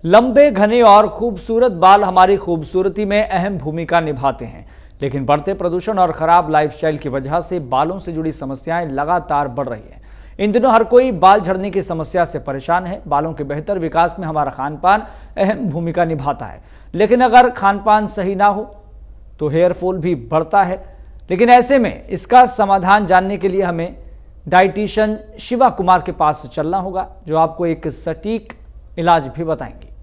लंबे, घने और खूबसूरत बाल हमारी खूबसूरती में अहम भूमिका निभाते हैं, लेकिन बढ़ते प्रदूषण और खराब लाइफस्टाइल की वजह से बालों से जुड़ी समस्याएं लगातार बढ़ रही हैं। इन दिनों हर कोई बाल झड़ने की समस्या से परेशान है। बालों के बेहतर विकास में हमारा खानपान अहम भूमिका निभाता है, लेकिन अगर खानपान सही ना हो तो हेयर फॉल भी बढ़ता है। लेकिन ऐसे में इसका समाधान जानने के लिए हमें डाइटिशियन शिवा कुमार के पास चलना होगा, जो आपको एक सटीक इलाज भी बताएंगे।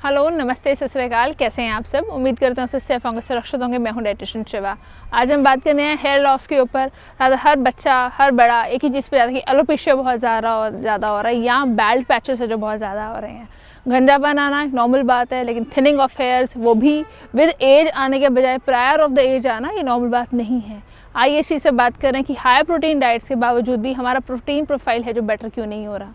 हेलो, नमस्ते, सत श्री अकाल। कैसे हैं आप सब? उम्मीद करते हैं आप सेफ होंगे, सुरक्षित होंगे। मैं हूं डाइटिशियन शिवा। आज हम बात करने हैं हेयर लॉस के ऊपर। हर बच्चा, हर बड़ा एक ही चीज़ पे जाता है कि एलोपेशिया बहुत ज़्यादा हो रहा है या बैल्ड पैचेस है जो बहुत ज़्यादा हो रहे हैं। गंजापन आना नॉर्मल बात है, लेकिन थिनिंग ऑफ हेयर्स वो भी विद एज आने के बजाय प्रायर ऑफ द एज आना ये नॉर्मल बात नहीं है। आइए इस चीज़ से बात करें कि हाई प्रोटीन डाइट्स के बावजूद भी हमारा प्रोटीन प्रोफाइल है जो बेटर क्यों नहीं हो रहा।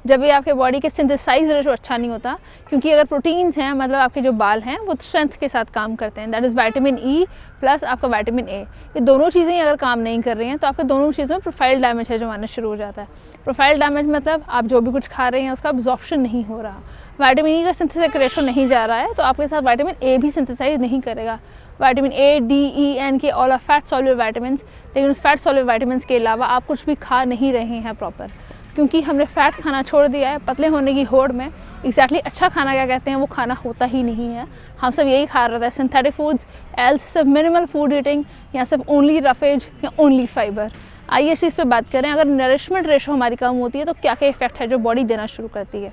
जब भी आपके बॉडी के सिंथेसाइज रेशो अच्छा नहीं होता, क्योंकि अगर प्रोटीन्स हैं मतलब आपके जो बाल हैं वो स्ट्रेंथ के साथ काम करते हैं, that is vitamin E plus आपका विटामिन ए। ये दोनों चीज़ें अगर काम नहीं कर रही हैं तो आपके दोनों चीज़ों में प्रोफाइल डैमेज है जो आना शुरू हो जाता है। प्रोफाइल डैमेज मतलब आप जो भी कुछ खा रहे हैं उसका अब्जॉर्प्शन नहीं हो रहा, विटामिन ई का सिंथेसिस रेशो नहीं जा रहा है, तो आपके साथ विटामिन ए भी सिंथेसाइज नहीं करेगा। Vitamin A, D, E, and K all are fat soluble vitamin, लेकिन उस फैट सॉल्युबल विटामिन के अलावा आप कुछ भी खा नहीं रहे हैं प्रॉपर, क्योंकि हमने फैट खाना छोड़ दिया है। पतले होने की होड़ में एग्जैक्टली अच्छा खाना क्या कहते हैं वो खाना होता ही नहीं है। हम सब यही खा रहे थे, सिंथेटिक फूड्स, एल्स सिर्फ मिनिमल फूड ईटिंग या सिर्फ ओनली रफेज या ओनली फाइबर। आइए इस चीज़ पे बात करें। अगर नरिशमेंट रेशो हमारी कम होती है तो क्या क्या इफेक्ट है जो बॉडी देना शुरू करती है।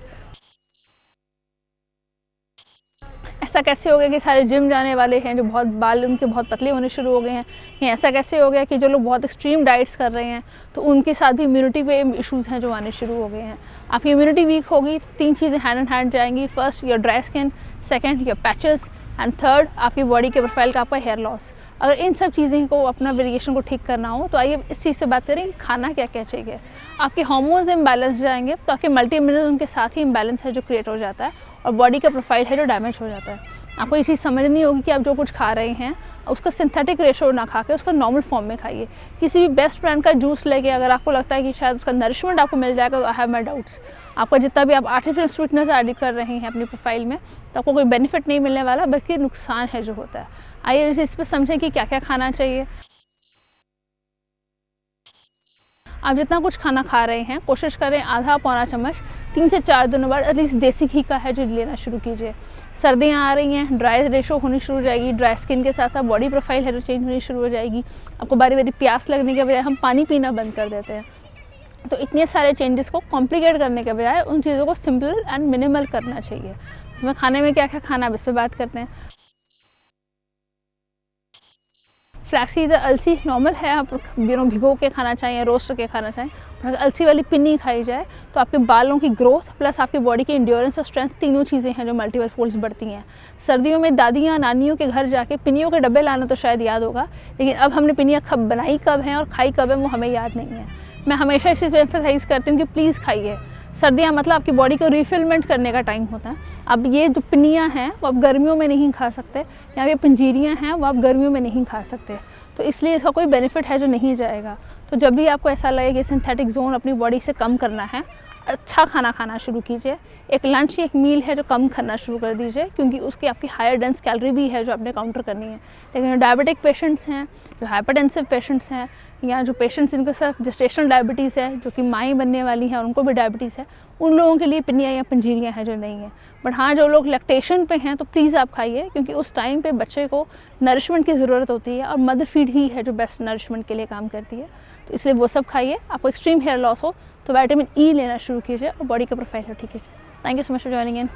ऐसा कैसे हो गया कि सारे जिम जाने वाले हैं जो बहुत बाल उनके बहुत पतले होने शुरू हो गए हैं, या ऐसा कैसे हो गया कि जो लोग बहुत एक्सट्रीम डाइट्स कर रहे हैं तो उनके साथ भी इम्यूनिटी पे इश्यूज़ हैं जो आने शुरू हो गए हैं। आपकी इम्यूनिटी वीक होगी तो तीन चीज़ें हैंड इन हैंड जाएंगी। First your dry skin, second your patches, and third आपकी बॉडी के प्रोफाइल का आपका हेयर लॉस। अगर इन सब चीज़ें को अपना वेरिएशन को ठीक करना हो तो आइए इस चीज़ से बात करें कि खाना क्या क्या चाहिए। आपके हार्मोन्स इम्बैलेंस जाएंगे तो आपके मल्टी मिनरल्स उनके साथ ही इम्बैलेंस है जो क्रिएट हो जाता है और बॉडी का प्रोफाइल है जो डैमेज हो जाता है। आपको ये चीज़ समझनी होगी कि आप जो कुछ खा रहे हैं उसका सिंथेटिक रेशो ना खा के उसका नॉर्मल फॉर्म में खाइए। किसी भी बेस्ट ब्रांड का जूस लेके अगर आपको लगता है कि शायद उसका नरिशमेंट आपको मिल जाएगा तो आई हैव माई डाउट्स। आपका जितना भी आप आर्टिफिशियल स्वीटनेस ऐड कर रहे हैं अपनी प्रोफाइल में तो आपको कोई बेनिफिट नहीं मिलने वाला, बल्कि नुकसान है जो होता है। आइए इस चीज़ पर समझें कि क्या क्या खाना चाहिए। आप जितना कुछ खाना खा रहे हैं कोशिश करें आधा पौना चम्मच 3 से 4 दिनों बाद एटलीस्ट देसी घी का है जो लेना शुरू कीजिए। सर्दियाँ आ रही हैं, ड्राई रेशो होनी शुरू हो जाएगी, ड्राई स्किन के साथ साथ बॉडी प्रोफाइल है जो चेंज होनी शुरू हो जाएगी। आपको बारी बारी प्यास लगने के बजाय हम पानी पीना बंद कर देते हैं। तो इतने सारे चेंजेस को कॉम्प्लिकेट करने के बजाय उन चीज़ों को सिंपल एंड मिनिमल करना चाहिए। इसमें खाने में क्या क्या खाना है इस पर बात करते हैं। फ्लैक्सीड अलसी नॉर्मल है, आप भिगो के खाना चाहिए, रोस्ट करके खाना चाहिए। अगर अलसी वाली पिन्नी खाई जाए तो आपके बालों की ग्रोथ प्लस आपकी बॉडी की इंड्योरेंस और स्ट्रेंथ तीनों चीज़ें हैं जो मल्टीपल फोल्ड्स बढ़ती हैं। सर्दियों में दादियाँ नानियों के घर जाके पिन्नियों के डब्बे लाना तो शायद याद होगा, लेकिन अब हमने पिन्नियाँ कब बनाई कब हैं और खाई कब है वो हमें याद नहीं है। मैं हमेशा इस चीज़ पर एम्फेसाइज़ करती हूँ कि प्लीज़ खाइए। सर्दियाँ मतलब आपकी बॉडी को रिफिलमेंट करने का टाइम होता है। अब ये जो पिन्नियाँ हैं वो आप गर्मियों में नहीं खा सकते, या ये पंजीरियाँ हैं वो आप गर्मियों में नहीं खा सकते, तो इसलिए इसका कोई बेनिफिट है जो नहीं जाएगा। तो जब भी आपको ऐसा लगे कि सिंथेटिक जोन अपनी बॉडी से कम करना है, अच्छा खाना खाना शुरू कीजिए। एक लंच एक मील है जो कम करना शुरू कर दीजिए, क्योंकि उसकी आपकी हायर डेंस कैलोरी भी है जो आपने काउंटर करनी है। लेकिन जो डायबिटिक पेशेंट्स हैं, जो हाइपरटेंसिव पेशेंट्स हैं, या जो पेशेंट्स जिनके साथ जेस्टेशनल डायबिटीज़ है, जो कि माएँ बनने वाली हैं और उनको भी डायबिटीज़ है, उन लोगों के लिए पिन्नियाँ या पंजीरियाँ हैं जो नहीं है। बट हाँ, जो लोग लैक्टेशन पे हैं तो प्लीज़ आप खाइए, क्योंकि उस टाइम पे बच्चे को नरिशमेंट की ज़रूरत होती है और मदर फीड ही है जो बेस्ट नरिशमेंट के लिए काम करती है। तो इसलिए वो सब खाइए। आपको एक्सट्रीम हेयर लॉस हो तो विटामिन ई लेना शुरू कीजिए और बॉडी का प्रोफाइल हो ठीक है। Thank you so much for joining in.